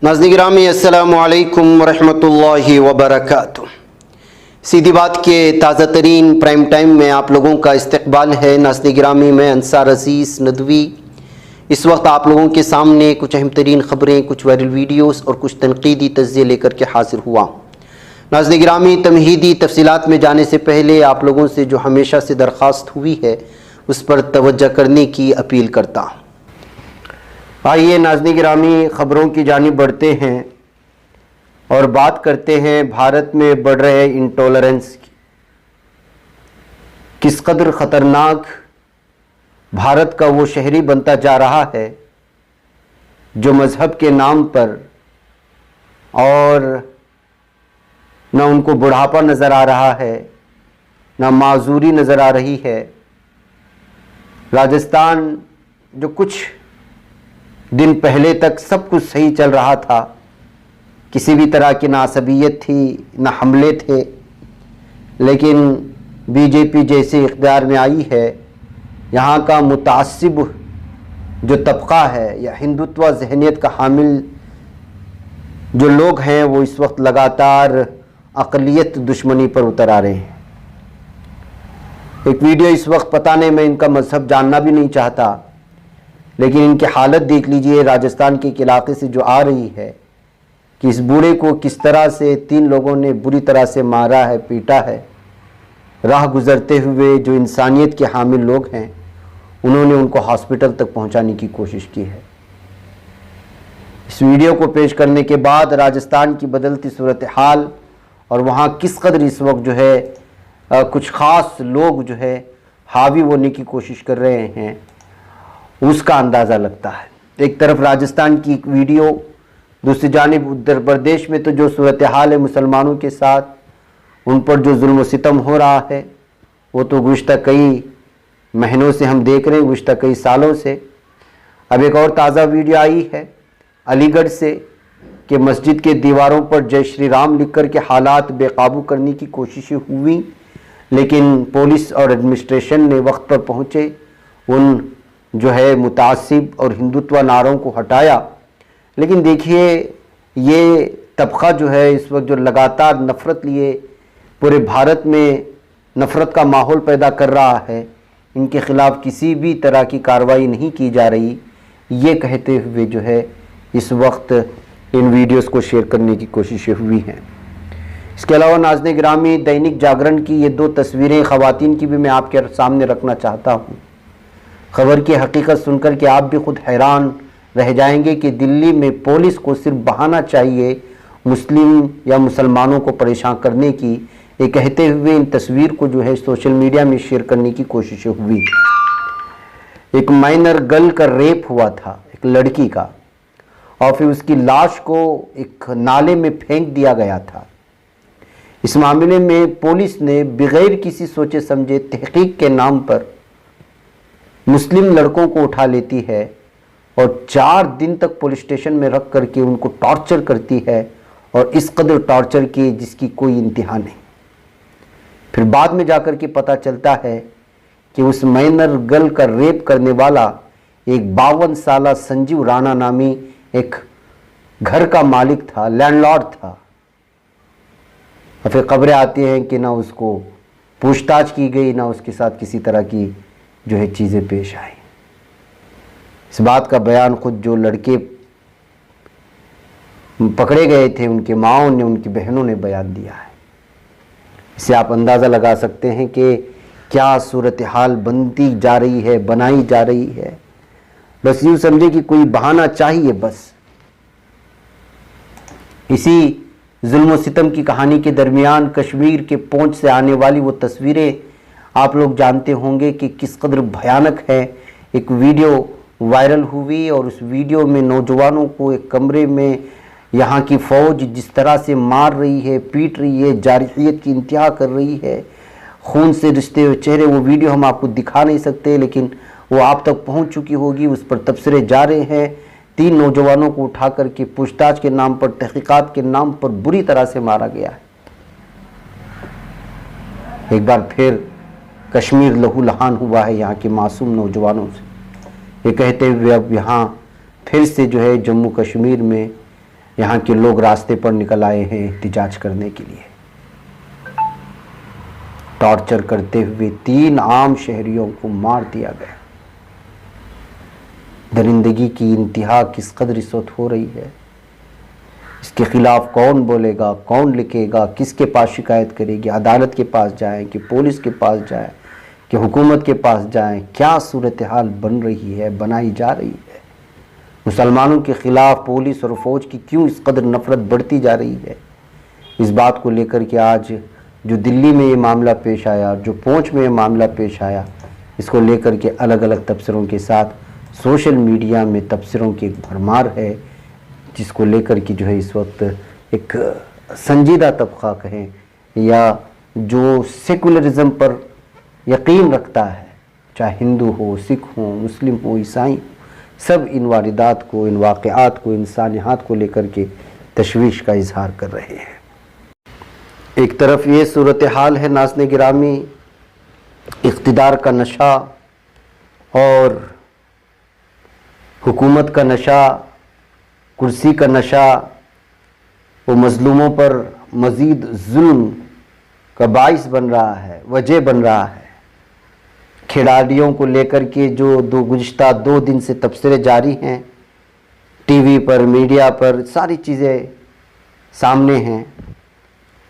ناظرین گرامی السلام علیکم ورحمۃ اللہ وبرکاتہ۔ سیدھی بات کے تازہ ترین پرائم ٹائم میں آپ لوگوں کا استقبال ہے۔ ناظرین گرامی میں انصار عزیز ندوی اس وقت آپ لوگوں کے سامنے کچھ اہم ترین خبریں، کچھ وائرل ویڈیوز اور کچھ تنقیدی تجزیے لے کر کے حاضر ہوا۔ ناظرین گرامی تمہیدی تفصیلات میں جانے سے پہلے آپ لوگوں سے جو ہمیشہ سے درخواست ہوئی ہے اس پر توجہ کرنے کی اپیل کرتا ہوں۔ آئیے ناظرین گرامی خبروں کی جانب بڑھتے ہیں اور بات کرتے ہیں بھارت میں بڑھ رہے انٹالرنس کی۔ کس قدر خطرناک بھارت کا وہ شہری بنتا جا رہا ہے جو مذہب کے نام پر، اور نہ ان کو بڑھاپا نظر آ رہا ہے نہ معذوری نظر آ رہی ہے۔ راجستھان جو کچھ دن پہلے تک سب کچھ صحیح چل رہا تھا، کسی بھی طرح کی نہ عصبیت تھی نہ حملے تھے، لیکن بی جے پی جیسے اقتدار میں آئی ہے، یہاں کا متعصب جو طبقہ ہے یا ہندوتوا ذہنیت کا حامل جو لوگ ہیں وہ اس وقت لگاتار اقلیت دشمنی پر اتر آ رہے ہیں۔ ایک ویڈیو اس وقت پتہ نہیں، میں ان کا مذہب جاننا بھی نہیں چاہتا، لیکن ان کی حالت دیکھ لیجئے راجستھان کے ایک علاقے سے جو آ رہی ہے کہ اس بوڑھے کو کس طرح سے 3 لوگوں نے بری طرح سے مارا ہے، پیٹا ہے۔ راہ گزرتے ہوئے جو انسانیت کے حامل لوگ ہیں انہوں نے ان کو ہاسپٹل تک پہنچانے کی کوشش کی ہے۔ اس ویڈیو کو پیش کرنے کے بعد راجستھان کی بدلتی صورتحال اور وہاں کس قدر اس وقت جو ہے کچھ خاص لوگ جو ہے حاوی ہونے کی کوشش کر رہے ہیں، اس کا اندازہ لگتا ہے۔ ایک طرف راجستھان کی ایک ویڈیو، دوسری جانب اتر پردیش میں تو جو صورتحال ہے مسلمانوں کے ساتھ، ان پر جو ظلم و ستم ہو رہا ہے وہ تو گزشتہ کئی مہینوں سے ہم دیکھ رہے ہیں، گزشتہ کئی سالوں سے۔ اب ایک اور تازہ ویڈیو آئی ہے علی گڑھ سے کہ مسجد کے دیواروں پر جے شری رام لکھ کر کے حالات بے قابو کرنے کی کوششیں ہوئیں، لیکن پولیس اور ایڈمنسٹریشن نے وقت پر پہنچے، ان جو ہے متعصب اور ہندوتوا نعروں کو ہٹایا۔ لیکن دیکھیے یہ طبقہ جو ہے اس وقت جو لگاتار نفرت لیے پورے بھارت میں نفرت کا ماحول پیدا کر رہا ہے، ان کے خلاف کسی بھی طرح کی کارروائی نہیں کی جا رہی، یہ کہتے ہوئے جو ہے اس وقت ان ویڈیوز کو شیئر کرنے کی کوششیں ہوئی ہیں۔ اس کے علاوہ ناظرین گرامی دینک جاگرن کی یہ 2 تصویریں خواتین کی بھی میں آپ کے سامنے رکھنا چاہتا ہوں۔ خبر کی حقیقت سن کر کے آپ بھی خود حیران رہ جائیں گے کہ دلی میں پولیس کو صرف بہانہ چاہیے مسلم یا مسلمانوں کو پریشان کرنے کی، یہ کہتے ہوئے ان تصویر کو جو ہے سوشل میڈیا میں شیئر کرنے کی کوششیں ہوئی۔ ایک مائنر گرل کا ریپ ہوا تھا، ایک لڑکی کا، اور پھر اس کی لاش کو ایک نالے میں پھینک دیا گیا تھا۔ اس معاملے میں پولیس نے بغیر کسی سوچے سمجھے تحقیق کے نام پر مسلم لڑکوں کو اٹھا لیتی ہے اور 4 دن تک پولیس اسٹیشن میں رکھ کر کے ان کو ٹارچر کرتی ہے، اور اس قدر ٹارچر کی جس کی کوئی انتہا نہیں۔ پھر بعد میں جا کر کے پتہ چلتا ہے کہ اس مائنر گرل کا ریپ کرنے والا ایک 52 سالہ سنجیو رانا نامی ایک گھر کا مالک تھا، لینڈ لارڈ تھا۔ اور پھر خبریں آتی ہیں کہ نہ اس کو پوچھ تاچھ کی گئی، نہ اس کے ساتھ کسی طرح کی جو ہے چیزیں پیش آئی۔ اس بات کا بیان خود جو لڑکے پکڑے گئے تھے ان کے ماؤں نے، ان کی بہنوں نے بیان دیا ہے۔ اس سے آپ اندازہ لگا سکتے ہیں کہ کیا صورتحال بنتی جا رہی ہے، بنائی جا رہی ہے۔ بس یوں سمجھے کہ کوئی بہانہ چاہیے بس۔ اسی ظلم و ستم کی کہانی کے درمیان کشمیر کے پونچھ سے آنے والی وہ تصویریں آپ لوگ جانتے ہوں گے کہ کس قدر بھیانک ہے۔ ایک ویڈیو وائرل ہوئی اور اس ویڈیو میں نوجوانوں کو ایک کمرے میں یہاں کی فوج جس طرح سے مار رہی ہے، پیٹ رہی ہے، جارحیت کی انتہا کر رہی ہے، خون سے رشتے ہوئے چہرے۔ وہ ویڈیو ہم آپ کو دکھا نہیں سکتے، لیکن وہ آپ تک پہنچ چکی ہوگی، اس پر تبصرے جا رہے ہیں۔ 3 نوجوانوں کو اٹھا کر کے پوچھ تاچھ کے نام پر، تحقیقات کے نام پر بری طرح سے مارا گیا ہے۔ ایک بار پھر کشمیر لہو لہان ہوا ہے یہاں کے معصوم نوجوانوں سے، یہ کہتے ہوئے اب یہاں پھر سے جو ہے جموں کشمیر میں यहाँ के लोग रास्ते पर निकल आए हैं एहतजाज करने के लिए। टॉर्चर करते हुए 3 आम शहरियों को मार दिया गया। दरिंदगी की इंतहा किस कदर इस वक्त हो रही है, इसके खिलाफ कौन बोलेगा, कौन लिखेगा, किसके पास शिकायत करेगी, अदालत के पास जाएं कि पुलिस के पास जाएं कि हुकूमत के पास जाएं, क्या सूरत हाल बन रही है, बनाई जा रही है। मुसलमानों के खिलाफ पुलिस और फौज की क्यों इस कदर नफरत बढ़ती जा रही है, इस बात को लेकर के आज जो दिल्ली में ये मामला पेश आया, जो पुंछ में ये मामला पेश आया, इसको लेकर के अलग अलग तबसरों के साथ सोशल मीडिया में तबसरों की भरमार है, जिसको लेकर के जो है इस वक्त एक संजीदा तबका कहें या जो सेकुलरिज्म पर यकीन रखता है, चाहे हिंदू हो, सिख हो, मुस्लिम हो, ईसाई, सब इन वारदात को, इन वाक़यात को, इंसानियत को लेकर के तशवीश का इजहार कर रहे हैं। एक तरफ ये सूरत हाल है नाज़रीन गिरामी, इक़्तिदार का नशा और हुकूमत का नशा, कुर्सी का नशा, वो मज़लूमों पर मज़ीद जुल्म का बाइस बन रहा है, वजह बन रहा है। खिलाड़ियों को लेकर के जो गुज़िश्ता 2 दिन से तबसरे जारी हैं, टीवी पर, मीडिया पर सारी चीज़ें सामने हैं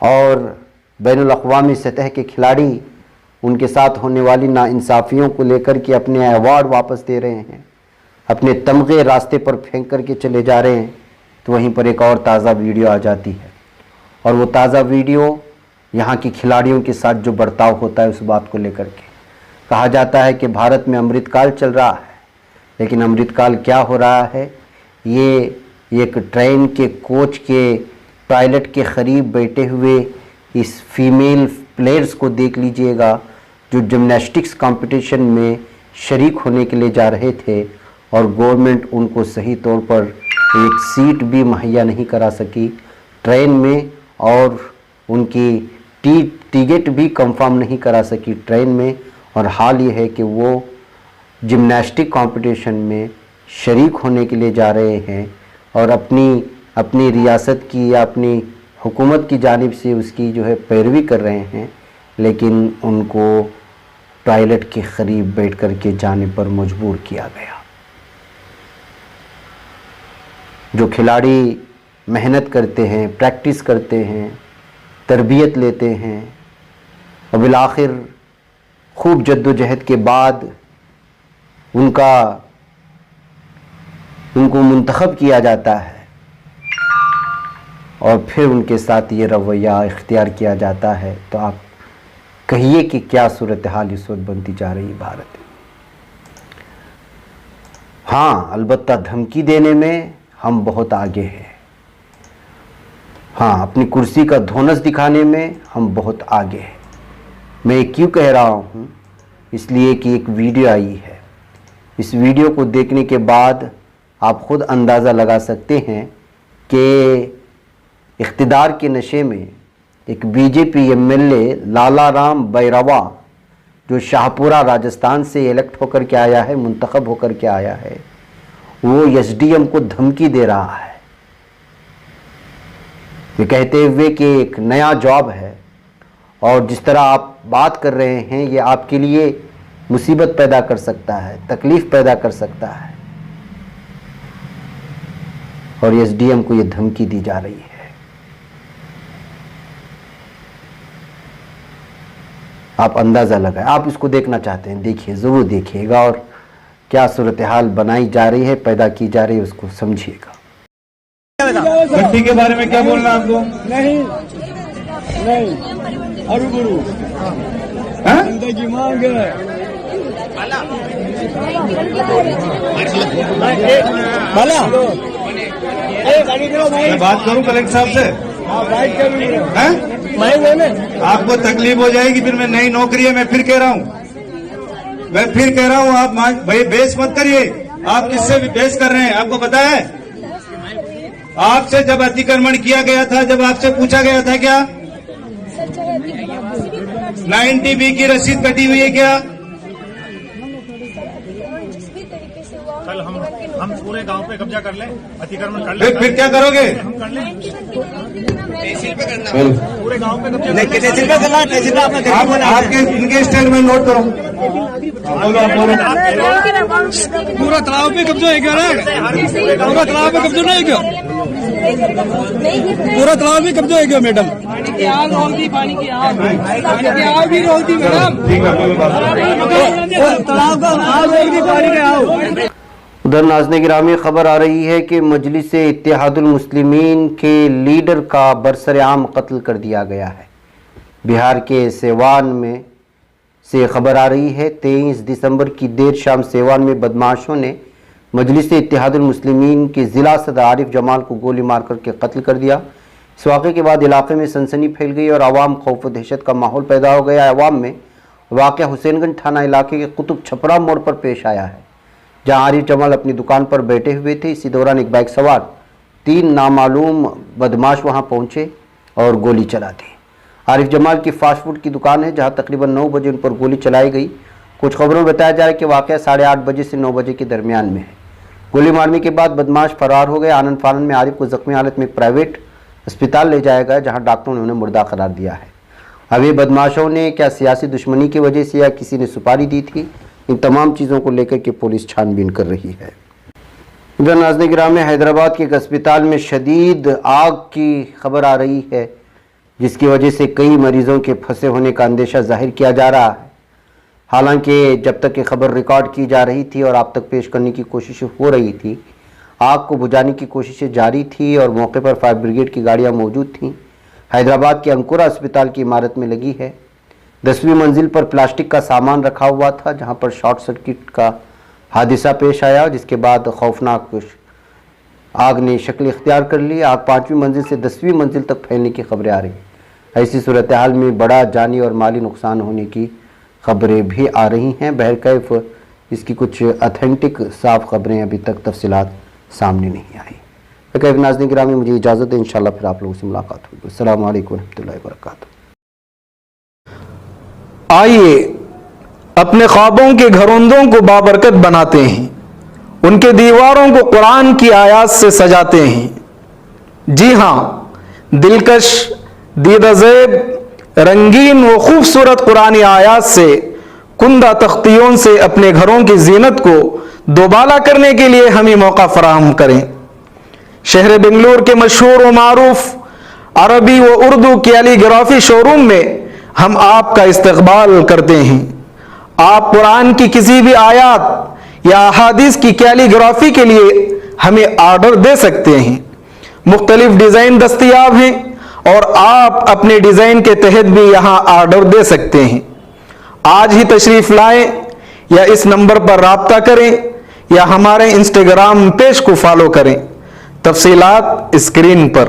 और बैनुल अक़वामी सतह के खिलाड़ी उनके साथ होने वाली नाइंसाफ़ियों को लेकर के अपने अवार्ड वापस दे रहे हैं, अपने तमगे रास्ते पर फेंक करके चले जा रहे हैं। तो वहीं पर एक और ताज़ा वीडियो आ जाती है और वो ताज़ा वीडियो यहाँ के खिलाड़ियों के साथ जो बर्ताव होता है उस बात को लेकर के कहा जाता है कि भारत में अमृतकाल चल रहा है, लेकिन अमृतकाल क्या हो रहा है, ये एक ट्रेन के कोच के पायलट के करीब बैठे हुए इस फीमेल प्लेयर्स को देख लीजिएगा जो जिम्नास्टिक्स कंपटीशन में शरीक होने के लिए जा रहे थे और गवर्नमेंट उनको सही तौर पर एक सीट भी मुहैया नहीं करा सकी ट्रेन में और उनकी टिकट भी कंफर्म नहीं करा सकी ट्रेन में। और हाल ये है कि वो जिम्नास्टिक कंपटीशन में शरीक होने के लिए जा रहे हैं और अपनी रियासत की या अपनी हुकूमत की जानिब से उसकी जो है पैरवी कर रहे हैं, लेकिन उनको टॉयलेट के करीब बैठ कर के जाने पर मजबूर किया गया। जो खिलाड़ी मेहनत करते हैं, प्रैक्टिस करते हैं, तरबियत लेते हैं और बिलाखिर खूब जद्दोजहद के बाद उनको मुंतखब किया जाता है और फिर उनके साथ ये रवैया इख्तियार किया जाता है, तो आप कहिए कि क्या सूरत हाल इस वक्त बनती जा रही है भारत में। हाँ, अलबत्ता धमकी देने में हम बहुत आगे हैं, हाँ, अपनी कुर्सी का धोनस दिखाने में हम बहुत आगे हैं। मैं क्यों कह रहा हूँ, इसलिए कि एक वीडियो आई है, इस वीडियो को देखने के बाद आप ख़ुद अंदाज़ा लगा सकते हैं कि इख्तिदार के नशे में एक बीजेपी एमएलए लाला राम बैरवा जो शाहपुरा राजस्थान से इलेक्ट होकर के आया है, मुंतखब होकर के आया है, वो एसडीएम को धमकी दे रहा है, ये कहते हुए कि एक नया जॉब है और जिस तरह आप बात कर रहे हैं ये आपके लिए मुसीबत पैदा कर सकता है, तकलीफ़ पैदा कर सकता है। और एसडीएम को ये धमकी दी जा रही है। आप अंदाज़ा लगाएं, आप इसको देखना चाहते हैं, देखिए, ज़रूर देखिएगा और क्या सूरत हाल बनाई जा रही है, पैदा की जा रही है, उसको समझिएगा। गड्डी के बारे में क्या बोलना आपको? नहीं अरु गुरु जिंदगी मांग मैं बात करूं कलेक्टर साहब से? आपको तकलीफ हो जाएगी, फिर मैं नई नौकरी है, मैं फिर कह रहा हूं, आप भाई बेस मत करिए। आप किससे भी बेस कर रहे हैं? आपको पता है आपसे जब अतिक्रमण किया गया था, जब आपसे पूछा गया था क्या 90B की रसीद कटी हुई है क्या? कल हम पूरे पूरे गांव पे कब्जा कर ले, अतिक्रमण कर ले। फिर क्या करोगे? हम कर लें बोलो। पूरे गांव पे कब्जा आपके इनके स्टेटमेंट नोट करो। बोलो आप बोलो। पूरा तालाब पे कब्जा है क्या? पूरा तालाब पे कब्जा नहीं है क्या? पूरा तालाब में कब्जा है क्या मैडम? पानी की आग रोलती, पानी की आग भी रोलती मैडम। ठीक है, कोई बात नहीं। तालाब का आग रोलती, पानी की आग। उधर नाज़रीन गिरामी खबर आ रही है कि मजलिस इत्तेहादुल मुस्लिमीन के लीडर का बरसरेआम कत्ल कर दिया गया है। बिहार के सेवान में से खबर आ रही है 23 दिसंबर की देर शाम सेवान में बदमाशों ने मजलिस इत्तेहादुल मुस्लिमीन के ज़िला सदर आरिफ जमाल को गोली मार करके कत्ल कर दिया। इस वाक़े के बाद इलाके में सनसनी फैल गई और आवाम खौफ व दहशत का माहौल पैदा हो गया। आवाम में वाक़या हुसैनगंज थाना इलाके के कुतुब छपरा मोड़ पर पेश आया है, जहां आरिफ जमाल अपनी दुकान पर बैठे हुए थे। इसी दौरान एक बाइक सवार 3 नामालूम बदमाश वहां पहुंचे और गोली चला दी। आरिफ जमाल की फास्ट फूड की दुकान है, जहां तकरीबन 9 बजे उन पर गोली चलाई गई। कुछ खबरों में बताया जा रहा है कि वाक़या 8:30 बजे से 9 बजे के दरमियान में है। गोली मारने के बाद बदमाश फरार हो गए। आनंद फानन में आरिफ को जख्मी हालत में प्राइवेट अस्पताल ले जाया गया, जहाँ डॉक्टरों ने उन्हें मुर्दा करार दिया है। अब ये बदमाशों ने क्या सियासी दुश्मनी की वजह से या किसी ने सुपारी दी थी, इन तमाम चीज़ों को लेकर के पुलिस छानबीन कर रही है। इधर नाज़रीन गिरामी में हैदराबाद के एक अस्पताल में शदीद आग की खबर आ रही है, जिसकी वजह से कई मरीजों के फंसे होने का अंदेशा जाहिर किया जा रहा है। हालांकि जब तक ये खबर रिकॉर्ड की जा रही थी और आप तक पेश करने की कोशिश हो रही थी, आग को बुझाने की कोशिशें जारी थी और मौके पर फायर ब्रिगेड की गाड़ियां मौजूद थीं। हैदराबाद के अंकुरा अस्पताल की इमारत में लगी है। 10वीं मंजिल पर प्लास्टिक का सामान रखा हुआ था, जहां पर शॉर्ट सर्किट का हादसा पेश आया, जिसके बाद खौफनाक आग ने शक्ल इख्तियार कर ली। आग 5वीं मंजिल से 10वीं मंजिल तक फैलने की खबरें आ रही। ऐसी सूरत हाल में बड़ा जानी और माली नुकसान होने की खबरें भी आ रही हैं। बहरकैफ इसकी कुछ ऑथेंटिक साफ खबरें अभी तक तफसीलात सामने नहीं आई। कैफ नाज़रीन गिरामी, मुझे इजाज़त है, इंशाल्लाह फिर आप लोगों से मुलाकात होगी। अस्सलामु अलैकुम रहमतुल्लाहि व बरकातुहू। आइए अपने ख्वाबों के घरौंदों को बाबरकत बनाते हैं, उनके दीवारों को कुरान की आयात से सजाते हैं। जी हाँ, दिलकश, दीदाज़ेब, रंगीन व खूबसूरत कुरानी आयात से कुंदा तख्तियों से अपने घरों की जीनत को दोबाला करने के लिए हमें मौका फराहम करें। शहर बेंगलुरु के मशहूर व मारूफ अरबी व उर्दू कैलीग्राफी शोरूम में हम आपका इस्तकबाल करते हैं। आप कुरान की किसी भी आयत या अहादीस की कैलीग्राफी के लिए हमें ऑर्डर दे सकते हैं। मुख्तलिफ डिज़ाइन दस्तयाब हैं और आप अपने डिज़ाइन के तहत भी यहाँ ऑर्डर दे सकते हैं। आज ही तशरीफ़ लाएं या इस नंबर पर राब्ता करें या हमारे इंस्टाग्राम पेज को फॉलो करें। तफसीलात स्क्रीन पर।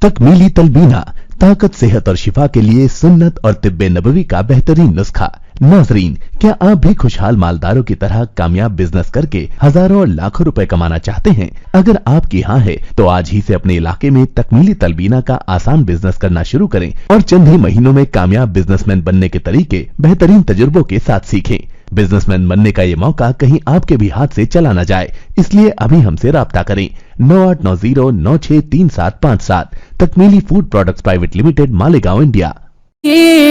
तकमीली तलबीना, ताकत, सेहत और शिफा के लिए सुन्नत और तिब्बे नबवी का बेहतरीन नुस्खा। नाजरीन, क्या आप भी खुशहाल मालदारों की तरह कामयाब बिजनेस करके हजारों और लाखों रुपए कमाना चाहते हैं? अगर आपकी हाँ है तो आज ही से अपने इलाके में तकमीली तलबीना का आसान बिजनेस करना शुरू करें और चंद ही महीनों में कामयाब बिजनेसमैन बनने के तरीके बेहतरीन तजुर्बों के साथ सीखें। बिजनेसमैन बनने का ये मौका कहीं आपके भी हाथ से चला न जाए, इसलिए अभी हमसे राब्ता करें। 9890963757। Takmeeli food products private limited, Malegaon, India.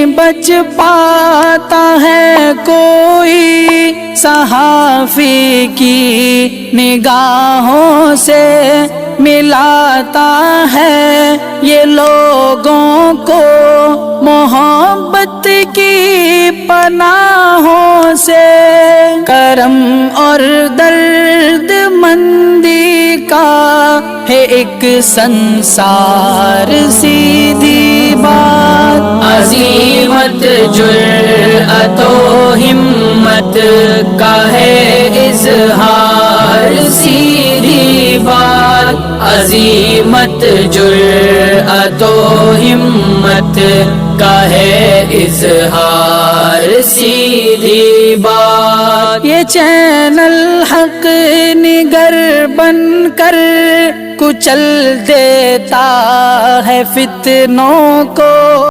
बच पाता है कोई सहाफी की निगाहों से, मिलाता है ये लोगों को मोहब्बत की पनाहों से। करम और दर्द मंदी का है एक संसार, सीधी बात। अज़ीमत जुर्अतो हिम्मत का है इज़हार, सीधी बात। अज़ीमत जुर्अतो हिम्मत का है इज़हार, सीधी बात। ये चैनल हक निगर बनकर कुचल देता है फितनों को।